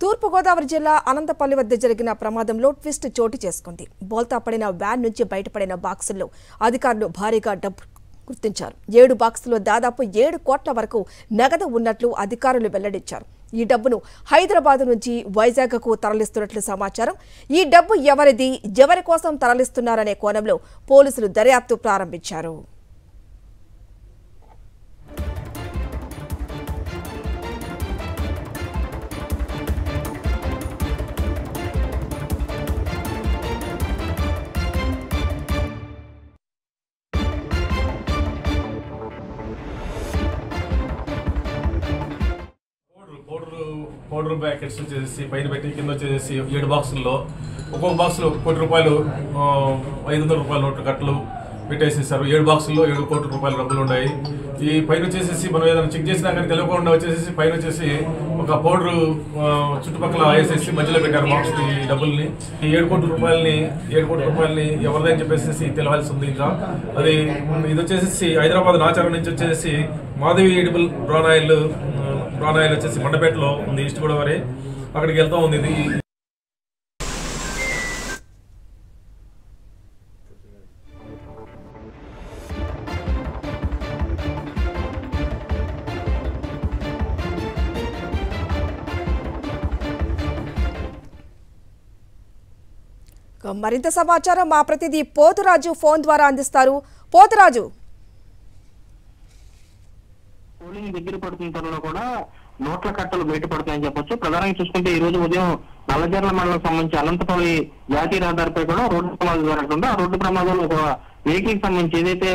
తూర్పుగోదావరి జిల్లా అనంతపల్లి వద్ద జరిగిన ప్రమాదంలో ట్విస్ట్ చోటు చేసుకుంది. బోల్తా పడిన వ్యాన్ నుంచి బయటపడిన బాక్సుల్లో అధికారులు భారీగా డబ్బు గుర్తించారు. 7 బాక్సుల్లో దాదాపు 7 కోట్ల వరకు నగదు ఉన్నట్లు అధికారులు వెల్లడించారు. ఈ డబ్బును హైదరాబాద్ నుంచి వైజాగ్కు తరలిస్తున్నట్లు సమాచారం. ఈ డబ్బు ఎవరిది, ఎవరి కోసం తరలిస్తున్నారనే కోణంలో పోలీసులు దర్యాప్తు ప్రారంభించారు. పౌడర్ ప్యాకెట్స్ వచ్చేసి పైన పెట్టి కింద వచ్చేసి 7 బాక్సుల్లో ఒక్కొక్క బాక్సులో ₹1 500 నోట్ల కట్టలు పెట్టేసేసారు. 7 బాక్సుల్లో 7 కోట్ల రూపాయల డబ్బులు ఉన్నాయి. ఈ పైన వచ్చేసి మనం ఏదైనా చెక్ చేసినా కానీ తెలియకుండా వచ్చేసి పైన వచ్చేసి ఒక పౌడర్ చుట్టుపక్కల వేసేసి మధ్యలో పెట్టారు బాక్స్ ఈ డబ్బుల్ని. ఈ 7 కోట్ల రూపాయలని ఎవరిదని చెప్పేసి తెలియాల్సి ఉంది. ఇంకా అది ఇది వచ్చేసి హైదరాబాద్ నాచారం నుంచి వచ్చేసి మాధవి ఎడిబుల్ బ్రానాయిల్ వచ్చేసి మండపేటలో ఉంది, ఈస్ట్ గోదావరి. అక్కడికి వెళ్తా ఉంది ఇది. మరింత సమాచారం మా ప్రతినిధి పోతురాజు ఫోన్ ద్వారా అందిస్తారు. పోతురాజు, పోలింగ్ దగ్గర పడుతున్న తరుణంలో కూడా నోట్ల కట్టలు బయటపడుతున్నాయని చెప్పొచ్చు. ప్రధానంగా చూసుకుంటే ఈ రోజు ఉదయం నల్లజర్ల మండలం సంబంధించి అనంతపల్లి జాతీయ రహదారిపై కూడా రోడ్డు ప్రమాదం జరుగుతుంది. ఆ రోడ్డు ప్రమాదంలో ఒక వెహికల్ కి సంబంధించి ఏదైతే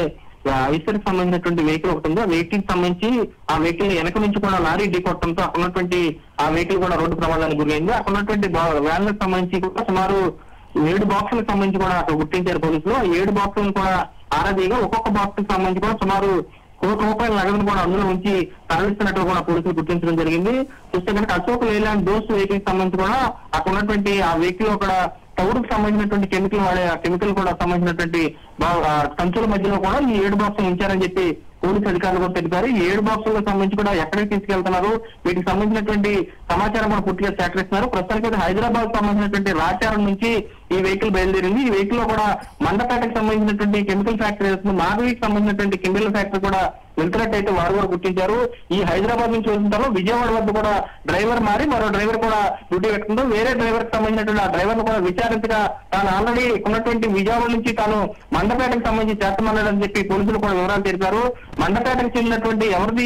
ఐసర్ సంబంధించినటువంటి వెహికల్ ఒకటి ఉందో ఆ వెహికల్ కి సంబంధించి ఆ వెహికల్ వెనక నుంచి కూడా లారీ ఢీకొట్టడంతో అక్కడ ఉన్నటువంటి ఆ వెహికల్ కూడా రోడ్డు ప్రమాదానికి గురైంది. అక్కడ ఉన్నటువంటి వ్యాన్లకు సంబంధించి కూడా సుమారు 7 బాక్సులకు సంబంధించి కూడా అక్కడ గుర్తించారు పోలీసులు. ఆ 7 బాక్సులను కూడా ఆరాధీగా ఒక్కొక్క బాక్స్ కి సంబంధించి కూడా సుమారు ₹1 నగదును కూడా అందులో ఉంచి తరలిస్తున్నట్టు కూడా పోలీసులు గుర్తించడం జరిగింది. చూస్తే కనుక అశోక్ లేలాండ్ దోస్ వెహికల్ సంబంధించి కూడా అక్కడ ఉన్నటువంటి ఆ వెహికల్ అక్కడ టౌర్కి సంబంధించినటువంటి కెమికల్ వాడే ఆ కెమికల్ కూడా సంబంధించినటువంటి సంచుల మధ్యలో కూడా ఈ 7 బాక్సులు ఉంచారని చెప్పి పోలీసు అధికారులు కూడా తెలిపారు. ఈ 7 బాక్సులకు సంబంధించి కూడా ఎక్కడికి తీసుకెళ్తున్నారు, వీటికి సంబంధించినటువంటి సమాచారం కూడా పూర్తిగా సేకరిస్తున్నారు. ప్రస్తుతానికి హైదరాబాద్ సంబంధించినటువంటి రాచారం నుంచి ఈ వెహికల్ బయలుదేరింది. ఈ వెహికల్ లో కూడా మండపేటకు సంబంధించినటువంటి కెమికల్ ఫ్యాక్టరీ వస్తుంది, మాధవికి సంబంధించినటువంటి కెమికల్ ఫ్యాక్టరీ కూడా వెళ్తున్నట్టయితే వారు కూడా గుర్తించారు. ఈ హైదరాబాద్ నుంచి వెళ్తుంటారు విజయవాడ వద్ద కూడా డ్రైవర్ మారి మరో డ్రైవర్ కూడా డ్యూటీ పెట్టుకుంటూ వేరే డ్రైవర్ కి సంబంధించినటువంటి ఆ డ్రైవర్ కూడా విచారించగా తాను ఆల్రెడీ ఉన్నటువంటి విజయవాడ నుంచి తాను మండపేటకు సంబంధించి చేస్తామన్నాడని చెప్పి పోలీసులు కూడా వివరాలు తెలిపారు. మండపేటకు చెందినటువంటి ఎవరికి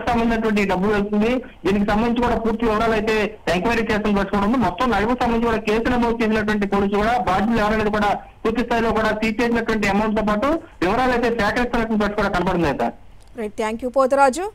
సంబంధించినటువంటి డబ్బు వెళ్తుంది, దీనికి సంబంధించి కూడా పూర్తి వివరాలు అయితే ఎంక్వైరీ చేస్తున్న పట్టుకోవడం. మొత్తం నలుగురు సంబంధించి కూడా కేసు నమోదు చేసినటువంటి పోలీసులు కూడా బాధ్యులు ఎవరైనా కూడా పూర్తి స్థాయిలో కూడా సీజ్ చేసినటువంటి అమౌంట్ తో పాటు వివరాలు అయితే సేకరిస్తున్నట్టు కూడా కనపడింది. అయితే థ్యాంక్ యూ పోతురాజు.